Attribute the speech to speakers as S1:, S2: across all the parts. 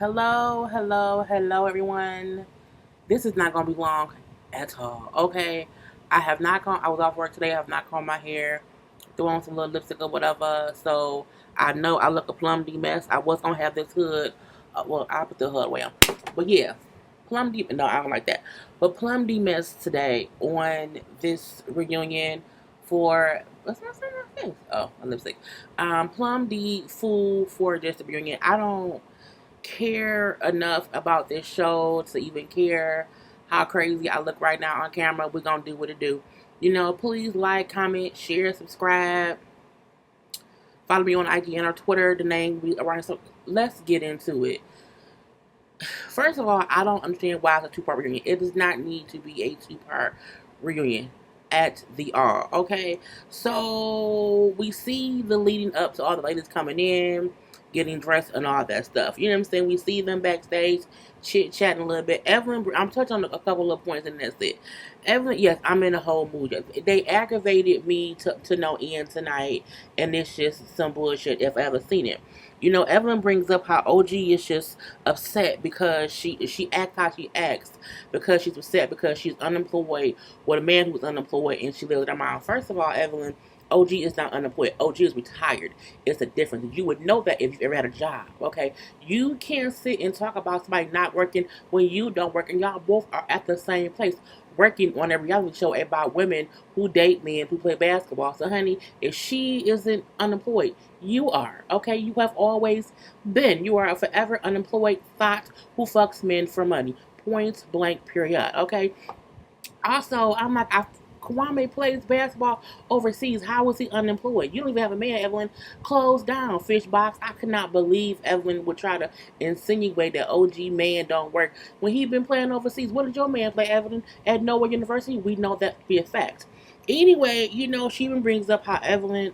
S1: Hello, everyone. This is not going to be long at all, okay? I was off work today. I have not combed my hair, threw on some little lipstick or whatever. So I know I look a plum D mess. I was going to have this hood. I'll put the hood away. But yeah, plum D, no, I don't like that. But plum D mess today on this reunion for, what's my face? Oh, a lipstick. Plum D fool for this reunion. I don't care enough about this show to even care how crazy I look right now on camera. We're gonna do what it do. Please like, comment, share, subscribe. Follow me on IG and or Twitter. The name we around. So let's get into it. First of all, I don't understand why it's a two-part reunion. It does not need to be a two-part reunion at the all. Okay, so we see the leading up to all the ladies coming in, getting dressed and all that stuff. You know what I'm saying? We see them backstage, chit-chatting a little bit. Evelyn, I'm touching on a couple of points and that's it. Evelyn, yes, I'm in a whole mood. They aggravated me to no end tonight, and it's just some bullshit if I ever seen it. Evelyn brings up how OG is just upset because she acts how she acts because she's upset because she's unemployed with a man who's unemployed and she lives with her mom. First of all, Evelyn, OG is not unemployed. OG is retired. It's a difference. You would know that if you've ever had a job, okay? You can't sit and talk about somebody not working when you don't work, and y'all both are at the same place working on a reality show about women who date men who play basketball. So, honey, if she isn't unemployed, you are, okay? You have always been. You are a forever unemployed thought who fucks men for money. Point blank, period, okay? Also, Kwame plays basketball overseas. How is he unemployed? You don't even have a man, Evelyn. Close down, fish box. I could not believe Evelyn would try to insinuate that OG man don't work when he been playing overseas. What did your man play, Evelyn? At Nowhere University? We know that to be a fact. Anyway, she even brings up how Evelyn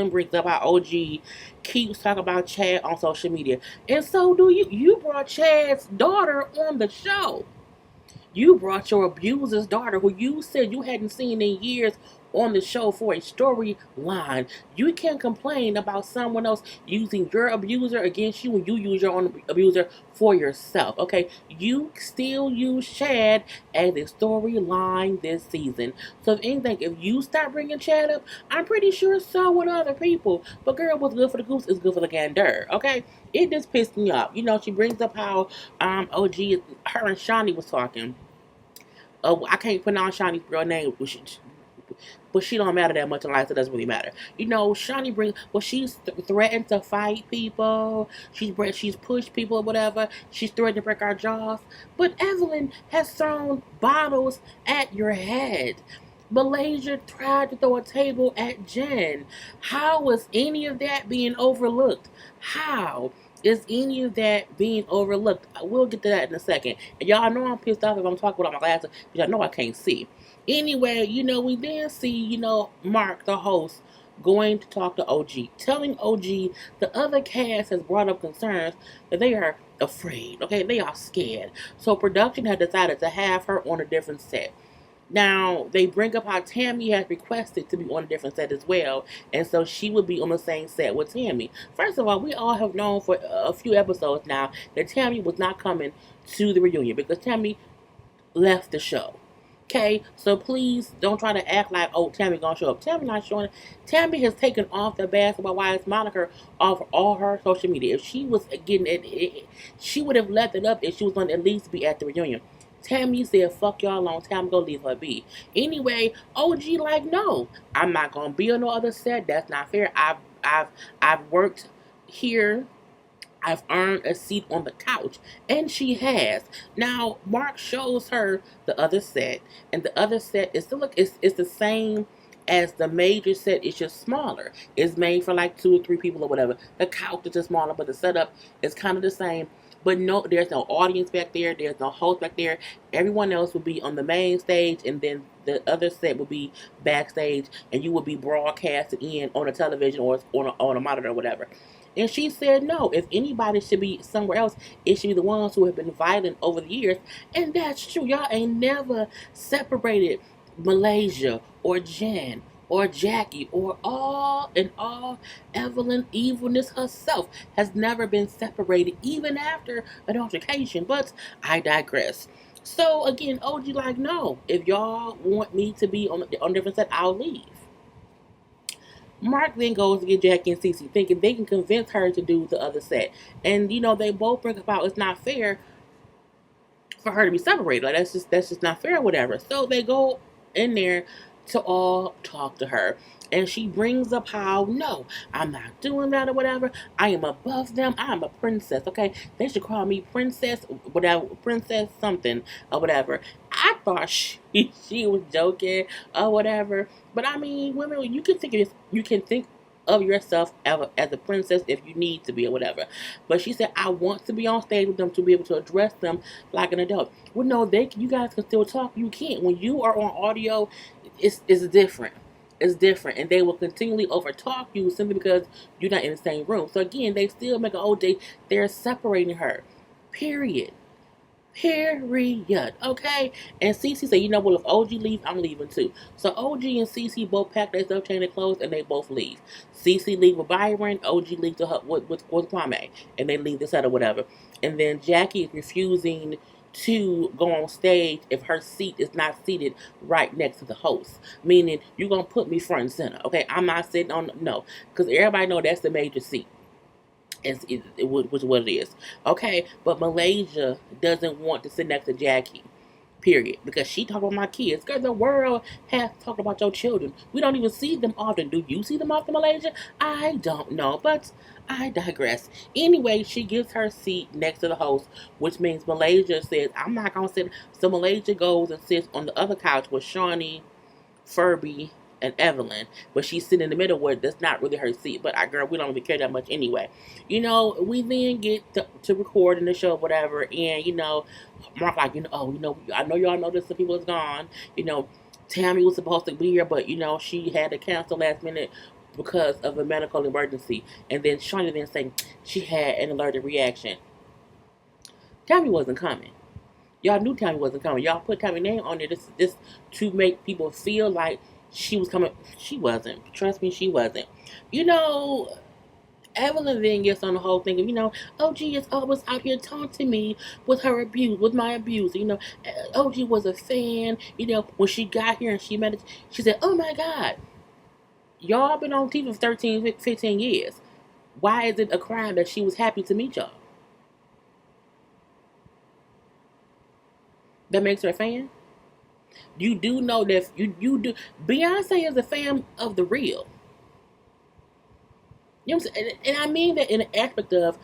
S1: brings up how OG keeps talking about Chad on social media. And so do you. You brought Chad's daughter on the show. You brought your abuser's daughter, who you said you hadn't seen in years, on the show for a storyline. You can't complain about someone else using your abuser against you when you use your own abuser for yourself, okay? You still use Chad as a storyline this season. So if anything, if you start bringing Chad up, I'm pretty sure so would other people. But girl, what's good for the goose is good for the gander, okay? It just pissed me off. She brings up how OG, her and Shawnee was talking. I can't pronounce Shawnee's real name, but she don't matter that much in life, so it doesn't really matter. Shawnee she's threatened to fight people. She's pushed people or whatever. She's threatened to break our jaws. But Evelyn has thrown bottles at your head. Malaysia tried to throw a table at Jen. How was any of that being overlooked? How is any of that being overlooked? We'll get to that in a second. And y'all know I'm pissed off if I'm talking without my glasses, because I know I can't see. Anyway, we then see, Mark, the host, going to talk to OG, telling OG the other cast has brought up concerns that they are afraid, okay? They are scared. So production had decided to have her on a different set. Now, they bring up how Tammy has requested to be on a different set as well, and so she would be on the same set with Tammy. First of all, we all have known for a few episodes now that Tammy was not coming to the reunion because Tammy left the show. Okay, so please don't try to act like, oh, Tammy gonna show up. Tammy not showing up. Tammy has taken off the Basketball Wives moniker off all her social media. If she was getting it, she would have left it up if she was going to at least be at the reunion. Tammy said, fuck y'all long time, go leave her be. Anyway, OG like, no, I'm not gonna be on no other set. That's not fair. I've worked here. I've earned a seat on the couch. And she has. Now, Mark shows her the other set. And the other set is it's the same as the major set. It's just smaller. It's made for like 2 or 3 people or whatever. The couch is just smaller, but the setup is kind of the same. But no, there's no audience back there. There's no host back there. Everyone else will be on the main stage, and then the other set will be backstage, and you will be broadcasted in on a television or on a monitor or whatever. And she said, no, if anybody should be somewhere else, it should be the ones who have been violent over the years. And that's true. Y'all ain't never separated Malaysia or Jen or Jackie or all and all, Evelyn evilness herself has never been separated even after an altercation. But I digress. So again, OG like, no, if y'all want me to be on different set, I'll leave. Mark then goes to get Jackie and Cece, thinking they can convince her to do the other set. And they both bring about it's not fair for her to be separated. Like that's just not fair, or whatever. So they go in there to all talk to her. And she brings up how, no, I'm not doing that or whatever. I am above them. I'm a princess, okay? They should call me princess, whatever, princess something or whatever. I thought she was joking or whatever. But I mean, women, you can think of yourself as a princess if you need to be or whatever. But she said, I want to be on stage with them to be able to address them like an adult. Well, no, you guys can still talk. You can't. When you are on audio, it's different. It's different, and they will continually overtalk you simply because you're not in the same room. So again, they still make an OJ. They're separating her. Period. Period. Okay? And Cece said, you know what, if OG leaves, I'm leaving too. So OG and Cece both pack their stuff, change their clothes, and they both leave. Cece leave with Byron, OG leaves with Kwame, and they leave the set or whatever. And then Jackie is refusing to go on stage if her seat is not seated right next to the host. Meaning, you're going to put me front and center. Okay? I'm not sitting on, no. Because everybody know that's the major seat. Which is what it is. Okay, but Malaysia doesn't want to sit next to Jackie. Period. Because she talked about my kids. Girl, the world has talked about your children. We don't even see them often. Do you see them often, Malaysia? I don't know, but I digress. Anyway, she gives her seat next to the host, which means Malaysia says, I'm not going to sit. So Malaysia goes and sits on the other couch with Shawnee, Furby, and Evelyn, but she's sitting in the middle where that's not really her seat. But girl, we don't really care that much anyway. We then get to record in the show, whatever, and Mark like, I know y'all know this. The people is gone. Tammy was supposed to be here, but she had to cancel last minute because of a medical emergency. And then Shawnee then saying she had an allergic reaction. Tammy wasn't coming. Y'all knew Tammy wasn't coming. Y'all put Tammy's name on there this to make people feel like she was coming. She wasn't. Trust me, she wasn't. Evelyn then gets on the whole thing of, OG is always out here taunting me with her abuse, with my abuse. OG was a fan. When she got here and she met it, she said, oh my God, y'all been on TV for 13, 15 years. Why is it a crime that she was happy to meet y'all? That makes her a fan? You do know that you do. Beyonce is a fan of the real. You know what I'm saying? And I mean that in an aspect of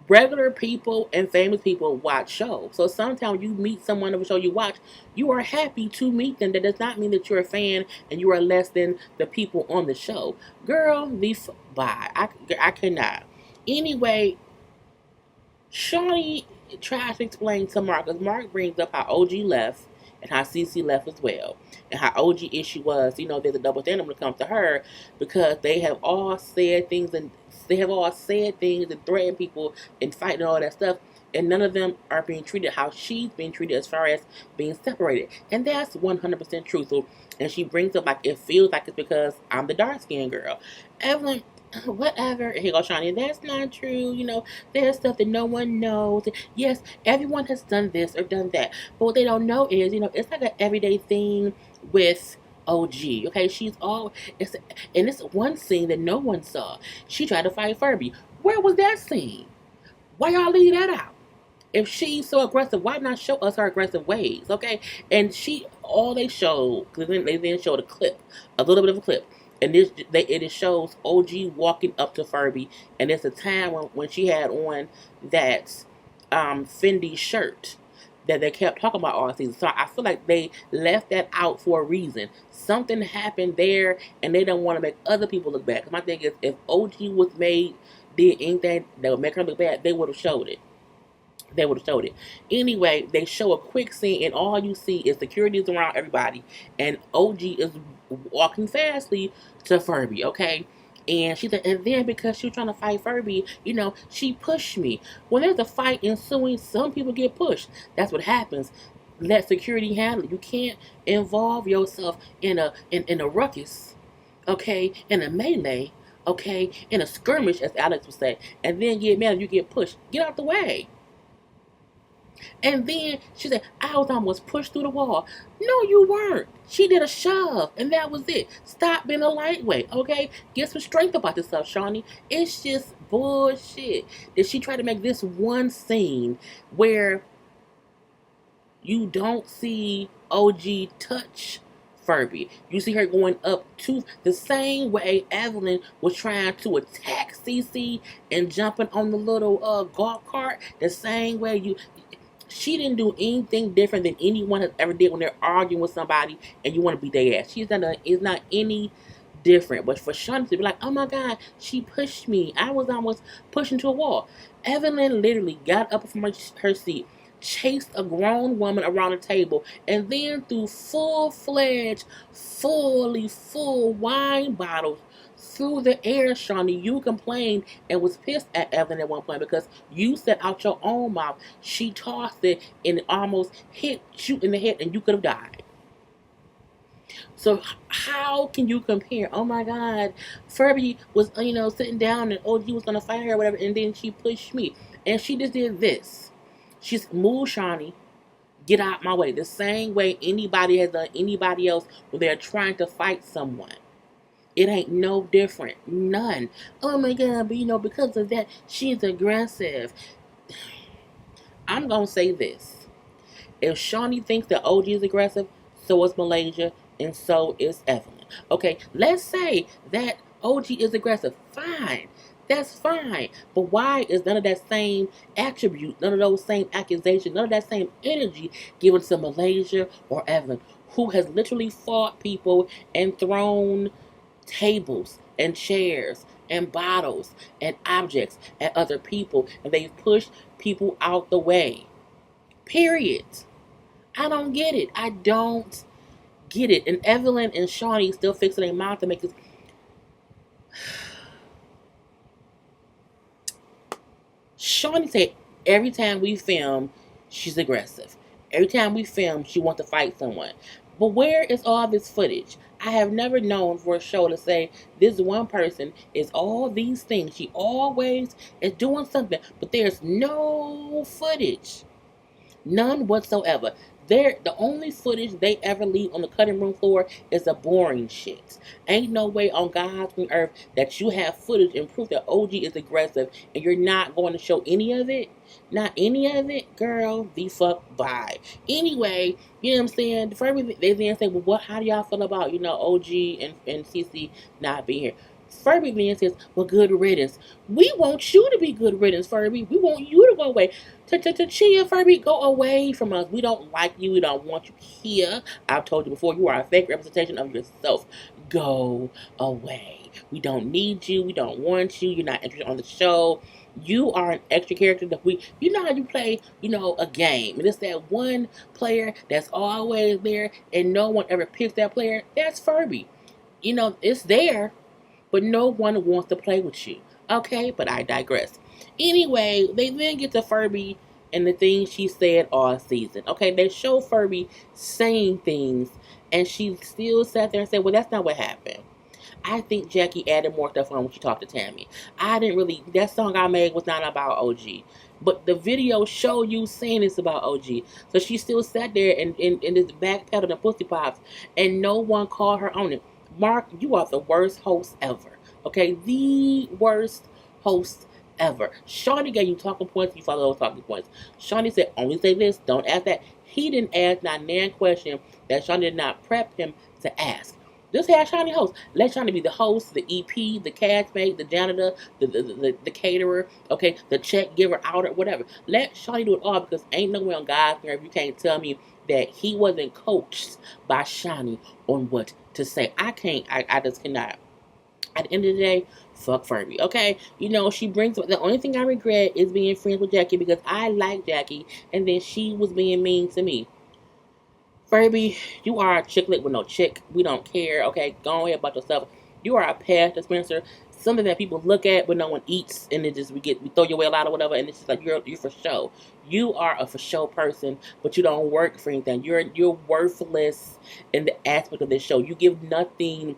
S1: regular people and famous people watch shows. So sometimes you meet someone of a show you watch, you are happy to meet them. That does not mean that you're a fan and you are less than the people on the show. Girl, bye. I cannot. Anyway, Shawnee tries to explain to Mark, because Mark brings up how OG left and how CC left as well. And how OG issue was, there's a double standard when it comes to her, because they have all said things and threatened people and fighting and all that stuff. And none of them are being treated how she's being treated as far as being separated. And that's 100% truthful. And she brings up, like, it feels like it's because I'm the dark-skinned girl. Evelyn, whatever. Here goes Shawnee. That's not true. There's stuff that no one knows. Yes, everyone has done this or done that. But what they don't know is, it's like an everyday thing with OG. Okay, it's one scene that no one saw. She tried to fight Furby. Where was that scene? Why y'all leave that out? If she's so aggressive, why not show us her aggressive ways? Okay, and all they showed, because they then showed a little bit of a clip. And it shows OG walking up to Furby, and it's a time when she had on that Fendi shirt that they kept talking about all season. So I feel like they left that out for a reason. Something happened there, and they don't want to make other people look bad. Because my thing is, if OG did anything that would make her look bad, they would have showed it. Anyway, they show a quick scene, and all you see is security's around everybody, and OG is walking fastly to Furby, okay? And she said, and then because she was trying to fight Furby, she pushed me. When there's a fight ensuing, some people get pushed. That's what happens. Let security handle it. You can't involve yourself in a ruckus okay, in a melee, okay, in a skirmish, as Alex would say, and then get mad and you get pushed. Get out the way. And then she said, I was almost pushed through the wall. No, you weren't. She did a shove, and that was it. Stop being a lightweight, okay? Get some strength about yourself, Shawnee. It's just bullshit. Did she try to make this one scene where you don't see OG touch Furby? You see her going up to the same way Evelyn was trying to attack Cece and jumping on the little golf cart. The same way she didn't do anything different than anyone has ever did when they're arguing with somebody and you want to beat their ass. It's not any different. But for Shawnee to be like, oh my God, she pushed me. I was almost pushed into a wall. Evelyn literally got up from her seat, chased a grown woman around the table, and then threw full-fledged, fully full wine bottles through the air, Shawnee. You complained and was pissed at Evelyn at one point because you said out your own mouth she tossed it and it almost hit you in the head and you could have died. So how can you compare? Oh my God, Furby was sitting down and OG was gonna fight her or whatever, and then she pushed me and she just did this. She's moved Shawnee. Get out my way. The same way anybody has done anybody else when they're trying to fight someone. It ain't no different. None. Oh my God, but because of that, she's aggressive. I'm going to say this. If Shawnee thinks that OG is aggressive, so is Malaysia, and so is Evelyn. Okay, let's say that OG is aggressive. Fine. That's fine. But why is none of that same attribute, none of those same accusations, none of that same energy given to Malaysia or Evelyn, who has literally fought people and thrown tables and chairs and bottles and objects at other people, and they've pushed people out the way. Period. I don't get it. I don't get it. And Evelyn and Shawnee still fixing their mouth to make this. Shawnee said every time we film, she's aggressive. Every time we film, she wants to fight someone. But where is all this footage? I have never known for a show to say this one person is all these things. She always is doing something, but there's no footage. None whatsoever. The only footage they ever leave on the cutting room floor is the boring shit. Ain't no way on God's green earth that you have footage and proof that OG is aggressive and you're not going to show any of it. Not any of it, girl. The fuck bye. Anyway, you know what I'm saying? For everything, they then say, well, how do y'all feel about OG and CC not being here? Furby then says, well, good riddance. We want you to be good riddance, Furby. We want you to go away. Chia, Furby, go away from us. We don't like you. We don't want you here. I've told you before, you are a fake representation of yourself. Go away. We don't need you. We don't want you. You're not interested on the show. You are an extra character that you know how you play, a game. And it's that one player that's always there and no one ever picks that player. That's Furby. It's there, but no one wants to play with you. Okay, but I digress. Anyway, they then get to Furby and the things she said all season. Okay, they show Furby saying things, and she still sat there and said, well, that's not what happened. I think Jackie added more stuff on when she talked to Tammy. That song I made was not about OG. But the video showed you saying it's about OG. So she still sat there and this backpedal and pussy pops, and no one called her on it. Mark, you are the worst host ever. Okay, the worst host ever. Shawnee gave you talking points, you follow those talking points. Shawnee said, only say this, don't ask that. He didn't ask not nan question that Shawnee did not prep him to ask. Just have Shawnee host. Let Shawnee be the host, the EP, the castmate, the janitor, the caterer, okay, the check giver, outer, whatever. Let Shawnee do it all, because ain't no way on God's nerve you can't tell me that he wasn't coached by Shawnee on what to say. I just cannot. At the end of the day, fuck Furby, okay? She brings, the only thing I regret is being friends with Jackie, because I like Jackie, and then she was being mean to me. Furby, you are a chicklet with no chick. We don't care, okay? Go ahead about yourself. You are a past dispenser. Something that people look at but no one eats, and it just we throw your well out or whatever, and it's just like you're for show. You are a for show person, but you don't work for anything. You're worthless in the aspect of this show. You give nothing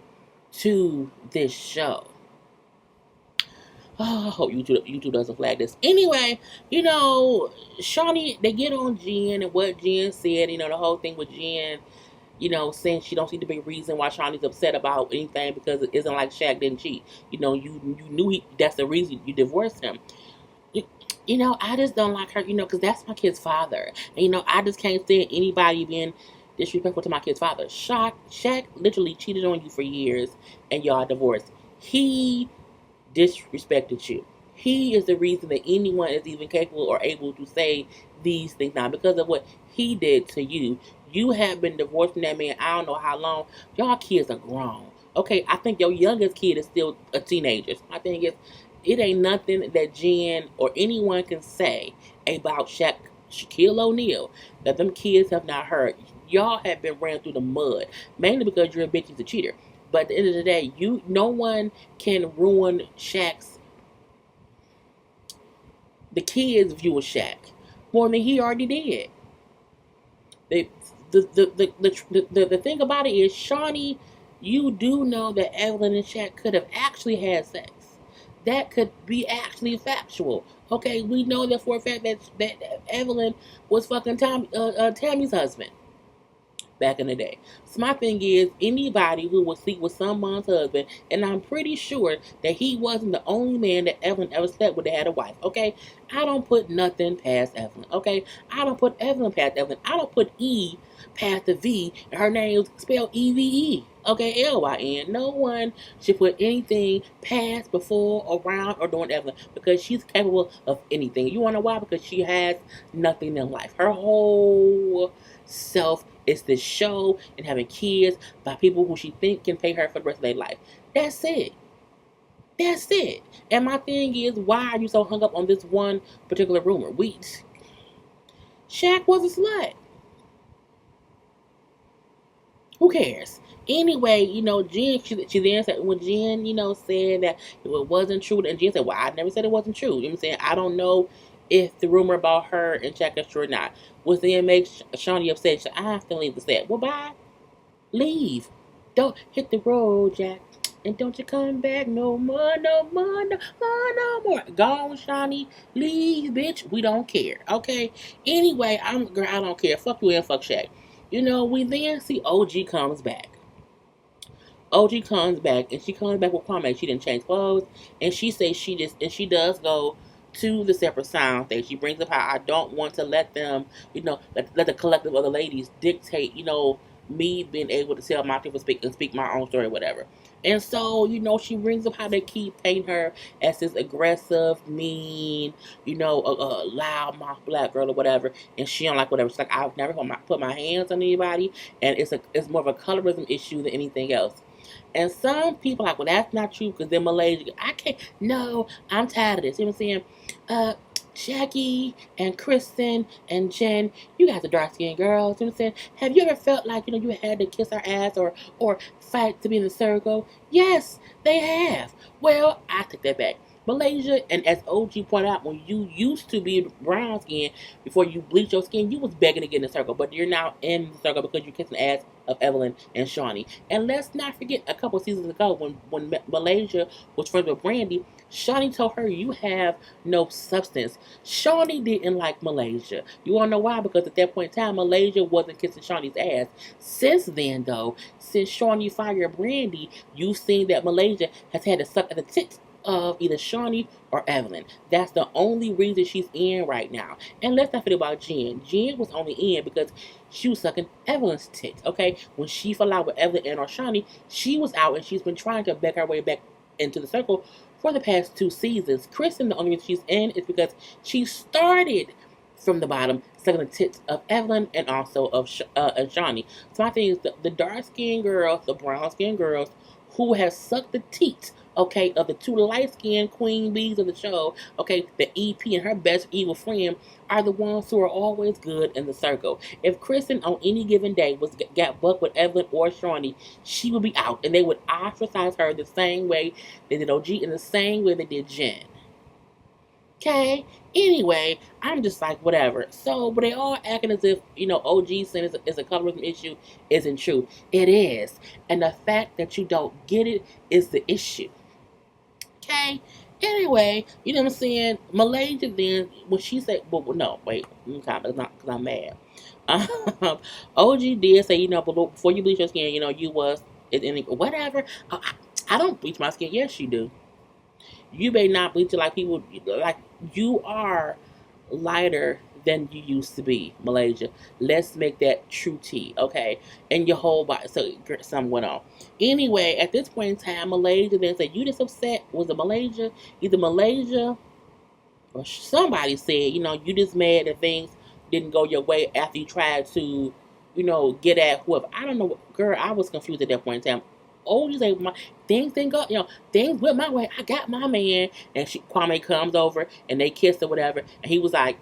S1: to this show. Oh, I hope YouTube doesn't flag this. Anyway, Shawnee, they get on Jen and what Jen said, the whole thing with Jen, saying she don't see the big reason why Shawnee's upset about anything because it isn't like Shaq didn't cheat. You knew that's the reason you divorced him. I just don't like her, because that's my kid's father. And, I just can't stand anybody being disrespectful to my kid's father. Shaq literally cheated on you for years and y'all divorced. He disrespected you. He is the reason that anyone is even capable or able to say these things now because of what he did to you. You have been divorced from that man I don't know how long. Y'all kids are grown. Okay, I think your youngest kid is still a teenager. My thing is, it ain't nothing that Jen or anyone can say about Shaquille O'Neal that them kids have not heard. Y'all have been ran through the mud, mainly because you're a bitch and a cheater. But at the end of the day, no one can ruin the kids' view of Shaq more than he already did. The thing about it is, Shawnee, you do know that Evelyn and Shaq could have actually had sex. That could be actually factual. Okay, we know that for a fact that Evelyn was fucking Tammy's husband back in the day. So my thing is, anybody who would sleep with someone's husband, and I'm pretty sure that he wasn't the only man that Evelyn ever slept with that had a wife, okay? I don't put nothing past Evelyn, okay? I don't put Evelyn past Evelyn. I don't put E past the V, and her name is spelled E-V-E, okay? L-Y-N. No one should put anything past, before, around, or during Evelyn, because she's capable of anything. You wanna know why? Because she has nothing in life. Her whole self is this show and having kids by people who she think can pay her for the rest of their life. That's it. That's it. And my thing is, why are you so hung up on this one particular rumor? Shaq was a slut. Who cares? Anyway, Jen, she then said, when Jen, said that it wasn't true, and Jen said, well, I never said it wasn't true. You know what I'm saying? I don't know if the rumor about her and Shaq is true or not. Was then make Shawnee upset? I have to leave the set. Well, bye. Leave. Don't hit the road, Jack. And don't you come back no more, no more, no more, no more. Gone, Shawnee. Leave, bitch. We don't care. Okay? Anyway, I don't care. Fuck you and fuck Shaq. We then see OG comes back. OG comes back, and she comes back with Kwame. She didn't change clothes, and she says she does go to the separate sound thing. She brings up how I don't want to let them, let the collective of the ladies dictate, me being able to tell my people speak my own story, whatever. And so, she brings up how they keep painting her as this aggressive, mean, a loud mouth black girl or whatever, and she don't like whatever. She's like, I've never put my hands on anybody, and it's more of a colorism issue than anything else. And some people are like, well, that's not true because they're Malaysian. I can't. No, I'm tired of this. You know what I'm saying? Jackie and Kristen and Jen, you guys are dark skinned girls. You know what I'm saying? Have you ever felt like, you had to kiss our ass or fight to be in the circle? Yes, they have. Well, I take that back. Malaysia, and as OG pointed out, when you used to be brown skin before you bleached your skin, you was begging to get in the circle, but you're now in the circle because you're kissing the ass of Evelyn and Shawnee. And let's not forget, a couple seasons ago, when Malaysia was friends with Brandy, Shawnee told her, you have no substance. Shawnee didn't like Malaysia. You want to know why? Because at that point in time, Malaysia wasn't kissing Shawnee's ass. Since then, though, since Shawnee fired Brandy, you've seen that Malaysia has had to suck at the tits of either Shawnee or Evelyn. That's the only reason she's in right now. And let's not forget about Jen. Jen was only in because she was sucking Evelyn's tits, okay? When she fell out with Evelyn and or Shawnee, she was out and she's been trying to beg her way back into the circle for the past 2 seasons. Kristen, the only reason she's in is because she started from the bottom, sucking the tits of Evelyn and also of Shawnee. So my thing is, the dark-skinned girls, the brown-skinned girls who have sucked the teats, okay, of the 2 light-skinned queen bees of the show, okay, the EP and her best evil friend are the ones who are always good in the circle. If Kristen on any given day got bucked with Evelyn or Shawnee, she would be out, and they would ostracize her the same way they did OG and the same way they did Jen. Okay. Anyway, I'm just like, whatever. So, but they all acting as if, OG sin is a colorism issue isn't true. It is. And the fact that you don't get it is the issue. Okay. Anyway, you know what I'm saying? Malaysia then, when she said, well, no, wait, because I'm mad. OG did say, but before you bleach your skin, you was, whatever. I don't bleach my skin. Yes, you do. You may not bleach it like people, like you are lighter than you used to be, Malaysia. Let's make that true tea, okay? And your whole body. So something went on. Anyway, at this point in time, Malaysia then said, "You just upset." Was it Malaysia? Either Malaysia or somebody said, you just mad that things didn't go your way after you tried to, get at whoever. I don't know, girl. I was confused at that point in time. Oh, you say my things didn't go, things went my way. I got my man, and Kwame comes over and they kissed or whatever, and he was like,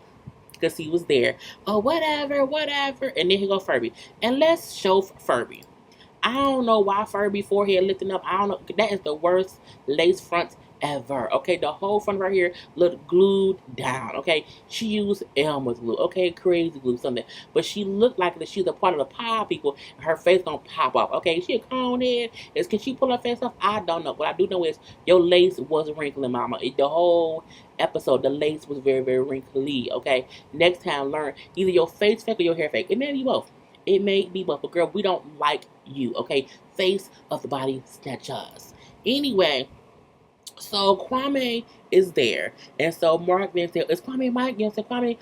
S1: because he was there. Oh, whatever, whatever. And then he go Furby. And let's show Furby. I don't know why Furby forehead lifting up. I don't know. That is the worst lace front ever. Okay, the whole front right here looked glued down. Okay, she used Elmer's glue. Okay, crazy glue, something. But she looked like that she's a part of the pie people. And her face gonna pop off. Okay, she a cone head. Can she pull her face off? I don't know. What I do know is your lace was wrinkling, mama. The whole episode, the lace was very, very wrinkly. Okay, next time learn either your face fake or your hair fake. It may be both. It may be both. But girl, we don't like you. Okay, face of the body snatchers. Anyway. So Kwame is there, and so Mark then said, "Is Kwame Mike?" And said, "Kwame,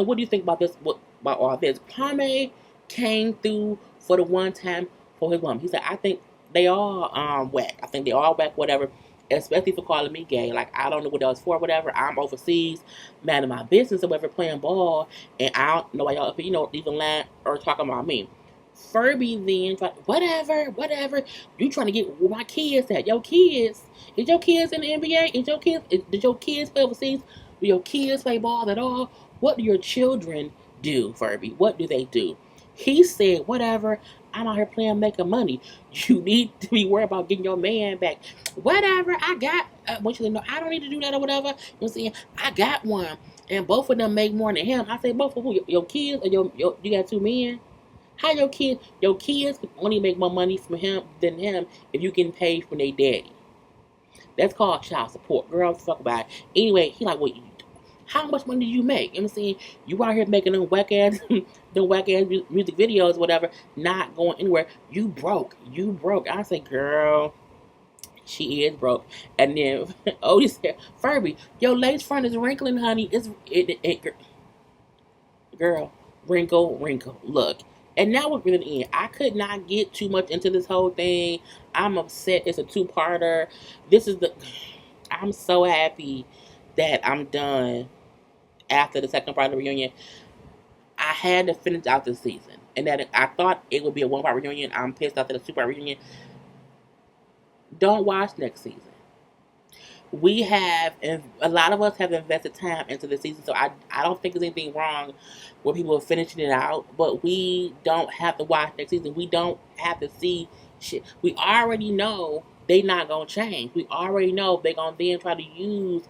S1: what do you think about this? What about all this?" Kwame came through for the one time for his mom. He said, "I think they all whack. I think they all whack, whatever. Especially for calling me gay. Like I don't know what that was for, whatever. I'm overseas, man of my business, or whatever, playing ball, and I don't know why y'all up here, even lying or talking about me." Furby then whatever. You trying to get where my kids at? Your kids. Is your kids in the NBA? Did your kids play overseas? Do your kids play ball at all? What do your children do, Furby? What do they do? He said, whatever, I'm out here playing making money. You need to be worried about getting your man back. Whatever, I got, want you to know, I don't need to do that or whatever. You know what I'm saying? I got one. And both of them make more than him. I say, both of who? Your kids or you got two men? How your kids can only make more money from him than him if you getting paid from their daddy. That's called child support. Girl, fuck about it. Anyway, he like, how much money do you make? You know what I'm saying? You out here making them whack ass music videos, whatever, not going anywhere. You broke. I say, girl, she is broke. And then Odie said, Furby, your lace front is wrinkling, honey. Girl, wrinkle. Look. And now we're going to end. I could not get too much into this whole thing. I'm upset. It's a two-parter. I'm so happy that I'm done after the second part of the reunion. I had to finish out this season. And that I thought it would be a one-part reunion. I'm pissed after the two-part reunion. Don't watch next season. We have, and a lot of us have invested time into the season, so I don't think there's anything wrong with people finishing it out, but we don't have to watch next season. We don't have to see shit. We already know they not going to change. We already know they're going to then try to use,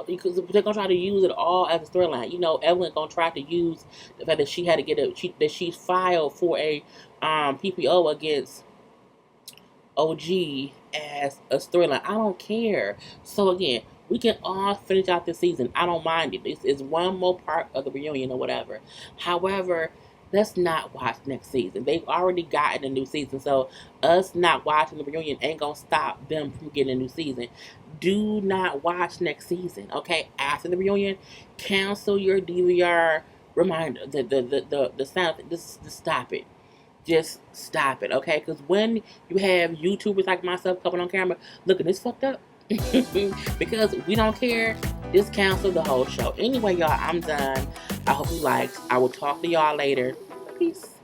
S1: because they're going to try to use it all as a storyline. Evelyn going to try to use the fact that she had to that she filed for a PPO against OG as a storyline. I don't care. So again, we can all finish out this season. I don't mind it. It's one more part of the reunion or whatever. However, let's not watch next season. They've already gotten a new season. So us not watching the reunion ain't gonna stop them from getting a new season. Do not watch next season. Okay? After the reunion, cancel your DVR reminder. The sound. Just stop it. Just stop it, okay? Because when you have YouTubers like myself coming on camera, look at this fucked up. Because we don't care, just cancel the whole show. Anyway, y'all, I'm done. I hope you liked. I will talk to y'all later. Peace.